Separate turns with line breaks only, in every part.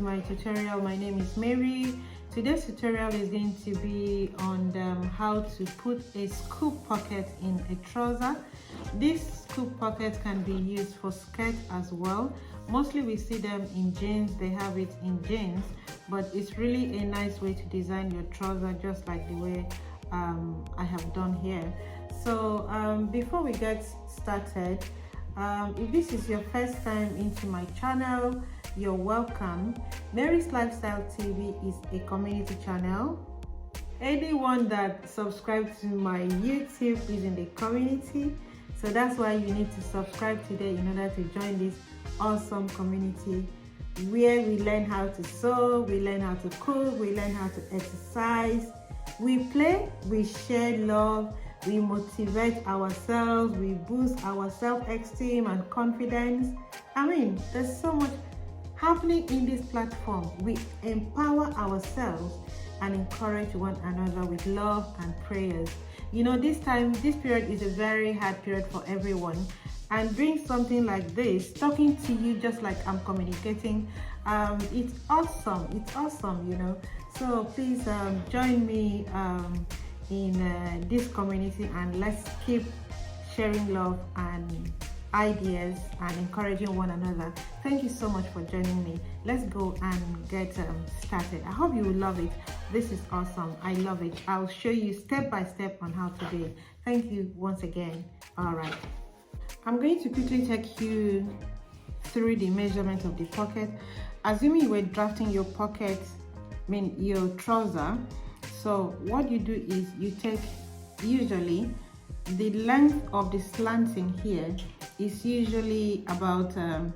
my tutorial. My name is Mary. Today's tutorial is going to be on how to put a scoop pocket in a trouser. This scoop pocket can be used for skirt as well. Mostly we see them in jeans, they have it in jeans, but it's really a nice way to design your trouser, just like the way I have done here. So before we get started, if this is your first time into my channel, you're welcome. Mary's Lifestyle TV is a community channel. Anyone that subscribes to my YouTube is in the community, so that's why you need to subscribe today in order to join this awesome community where we learn how to sew, we learn how to cook, we learn how to exercise, we play, we share love, we motivate ourselves, we boost our self-esteem and confidence. I mean, there's so much happening in this platform. We empower ourselves and encourage one another with love and prayers. You know, this period is a very hard period for everyone, and doing something like this, talking to you just like I'm communicating, it's awesome, you know. So please join me in this community, and let's keep sharing love and ideas and encouraging one another. Thank you so much for joining me. Let's go and get started. I hope you will love it. This is awesome. I love it. I'll show you step by step on how to do it. Thank you once again. All right, I'm going to quickly take you through the measurement of the pocket. Assuming you were drafting your pocket, your trouser, so what you do is you take, usually the length of the slanting here is usually about 9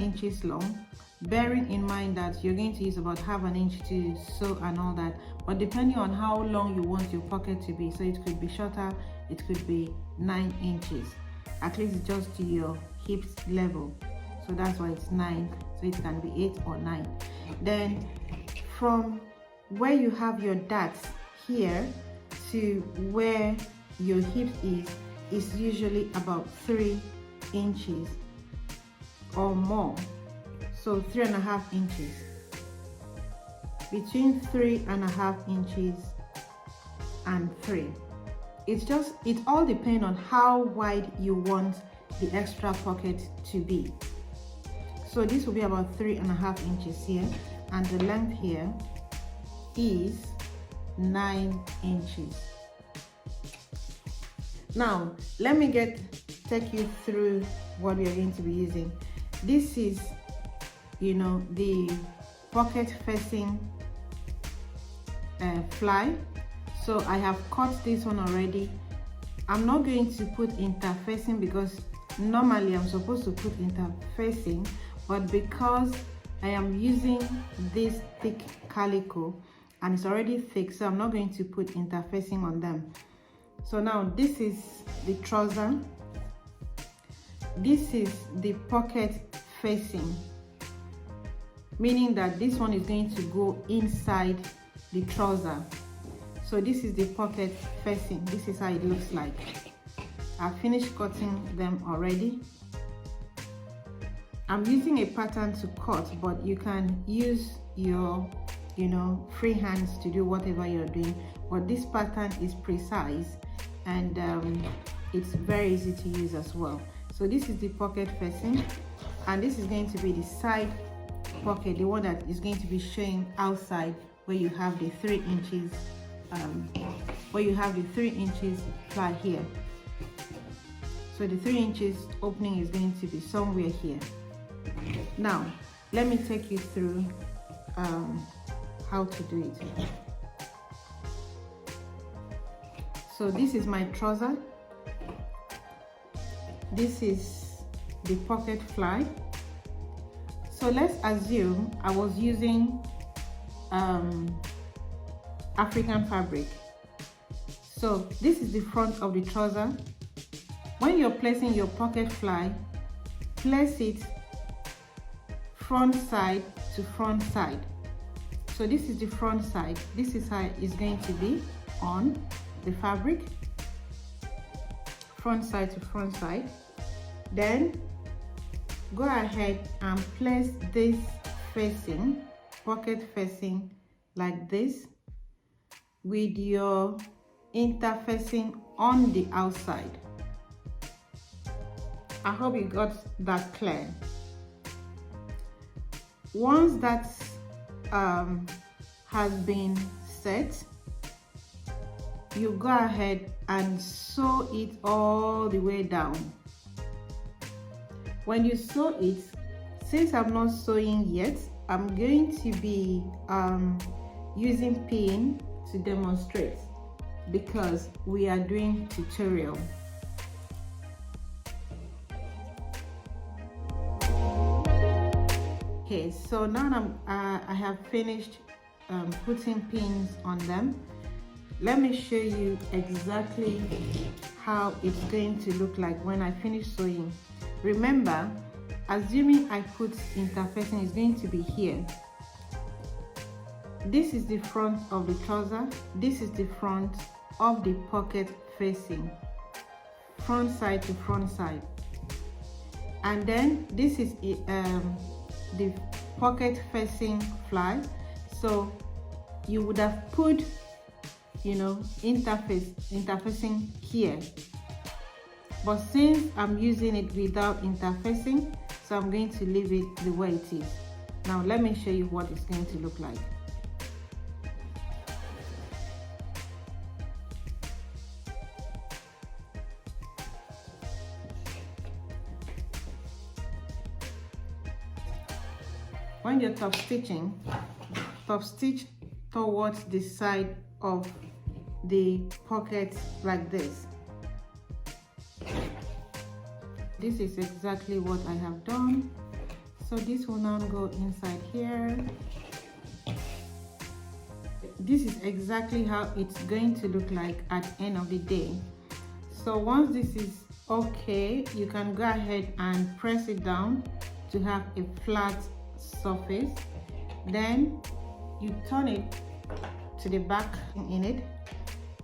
inches long, bearing in mind that you're going to use about half an inch to sew and all that, but depending on how long you want your pocket to be, so it could be shorter, it could be 9 inches, at least just to your hips level, so that's why it's 9, so it can be 8 or 9. Then from where you have your darts here to where your hip is usually about 3 inches or more, so 3.5 inches, between 3.5 inches and 3. It all depends on how wide you want the extra pocket to be. So this will be about 3.5 inches here, and the length here is 9 inches. Now let me take you through what we are going to be using. This is the pocket facing fly. So I have cut this one already. I'm not going to put interfacing because normally I'm supposed to put interfacing, but because I am using this thick calico and it's already thick, so I'm not going to put interfacing on them. So now this is the trouser, this is the pocket facing, meaning that this one is going to go inside the trouser. So this is the pocket facing, this is how it looks like. I finished cutting them already. I'm using a pattern to cut, but you can use your free hands to do whatever you're doing, but this pattern is precise and it's very easy to use as well. So this is the pocket facing, and this is going to be the side pocket, the one that is going to be showing outside, where you have the 3 inches ply here. So the 3 inches opening is going to be somewhere here. Now let me take you through how to do it. So this is my trouser, this is the pocket fly. So let's assume I was using African fabric. So this is the front of the trouser. When you're placing your pocket fly, place it front side to front side. So this is the front side, this is how it's going to be on the fabric, front side to front side. Then go ahead and place this facing, pocket facing like this, with your interfacing on the outside. I hope you got that clear. Once that has been set, you go ahead and sew it all the way down. When you sew it, since I'm not sewing yet, I'm going to be using pin to demonstrate because we are doing tutorial. Okay, so now I have finished putting pins on them. Let me show you exactly how it's going to look like when I finish sewing. Remember, assuming I put interfacing, is going to be here. This is the front of the trouser. This is the front of the pocket facing, front side to front side. And then this is the pocket facing fly. So you would have put, you know, interfacing here, but since I'm using it without interfacing, so I'm going to leave it the way it is. Now let me show you what it's going to look like. When you're top stitch towards the side of the pocket like this. This is exactly what I have done. So this will now go inside here. This is exactly how it's going to look like at the end of the day. So once this is okay, you can go ahead and press it down to have a flat surface. Then you turn it to the back in it.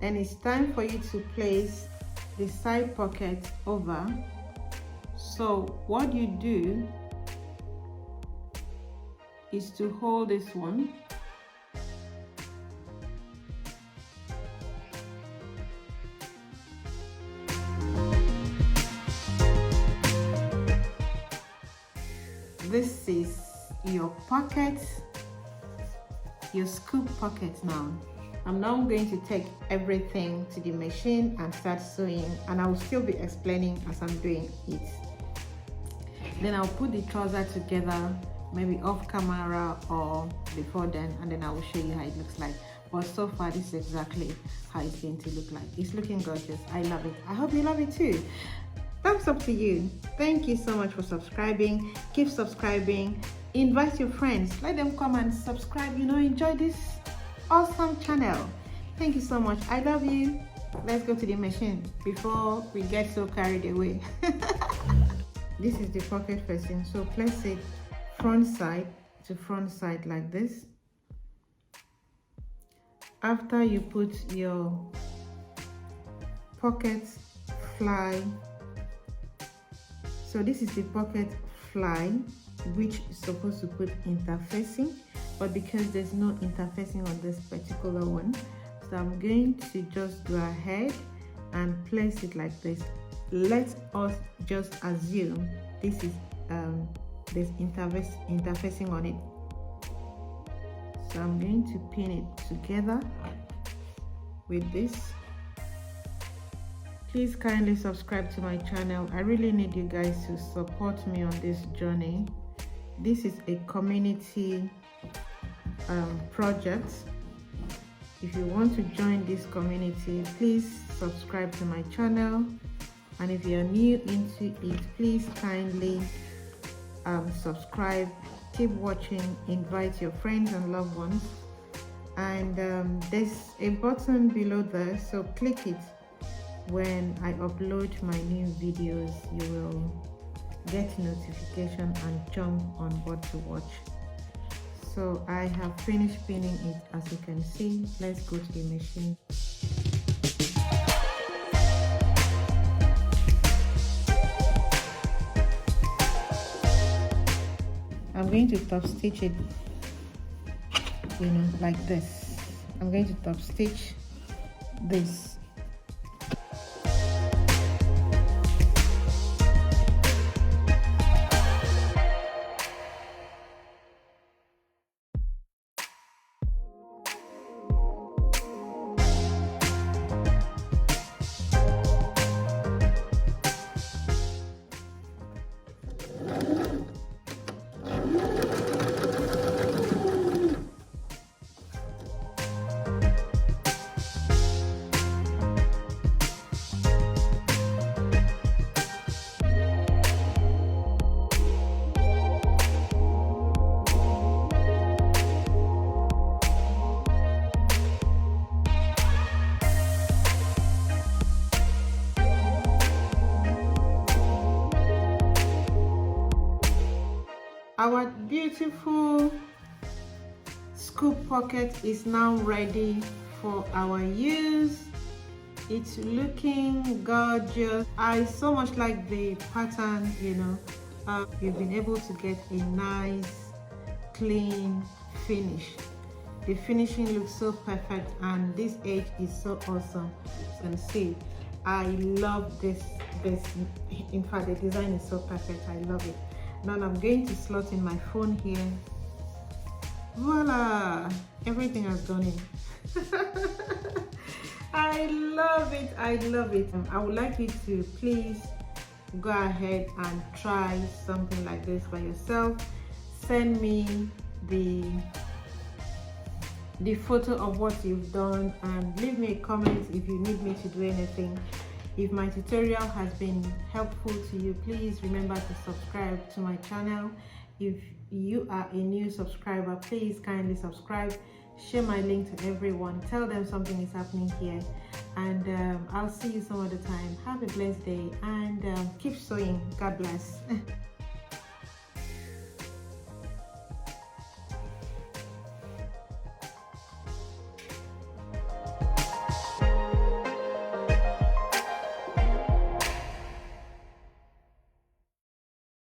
Then it's time for you to place the side pocket over. So what you do is to hold this one, this is your pocket, your scoop pocket. Now I'm now going to take everything to the machine and start sewing, and I will still be explaining as I'm doing it. Then I'll put the trouser together, maybe off camera or before then, and then I will show you how it looks like. But so far, this is exactly how it's going to look like. It's looking gorgeous. I love it. I hope you love it too. Thumbs up to you. Thank you so much for subscribing. Keep subscribing. Invite your friends. Let them come and subscribe. You know, enjoy this awesome channel. Thank you so much. I love you. Let's go to the machine before we get so carried away. This is the pocket facing, so place it front side to front side like this. After you put your pocket fly, so this is the pocket fly which is supposed to put interfacing, but because there's no interfacing on this particular one, so I'm going to just go ahead and place it like this. Let us just assume this is there's interfacing on it. So I'm going to pin it together with this. Please kindly subscribe to my channel. I really need you guys to support me on this journey. This is a community project. If you want to join this community, please subscribe to my channel. And if you're new into it, please kindly subscribe, keep watching, invite your friends and loved ones. And there's a button below there, so click it. When I upload my new videos, you will get notification and jump on board to watch. So I have finished pinning it, as you can see. Let's go to the machine. I'm going to top stitch it, you know, like this. I'm going to top stitch this. Our beautiful scoop pocket is now ready for our use. It's looking gorgeous. I so much like the pattern, you know. You've been able to get a nice clean finish. The finishing looks so perfect, and this edge is so awesome. You can see I love this. In fact, the design is so perfect. I love it. Now I'm going to slot in my phone here. Voila, everything has gone in. I love it. I love it. I would like you to please go ahead and try something like this by yourself. Send me the photo of what you've done, and leave me a comment if you need me to do anything. If my tutorial has been helpful to you, please remember to subscribe to my channel. If you are a new subscriber, please kindly subscribe. Share my link to everyone. Tell them something is happening here. And I'll see you some other time. Have a blessed day, and keep sewing. God bless.